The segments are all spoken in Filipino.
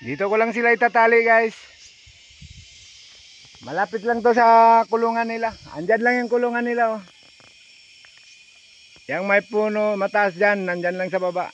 Dito ko lang sila itatali guys. Malapit lang to sa kulungan nila. Andyan lang yung kulungan nila oh. Yang may puno mataas dyan, nandyan lang sa baba.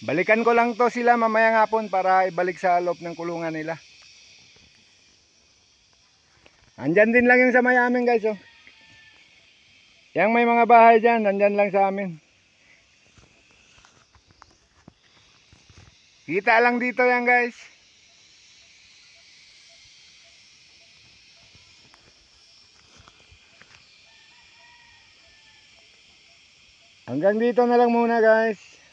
Balikan ko lang to sila mamayang hapon para ibalik sa loob ng kulungan nila. Andyan din lang yung sa may amin guys oh. Yang may mga bahay dyan, andyan lang sa amin. Kita lang dito yan guys. Hanggang dito na lang muna guys.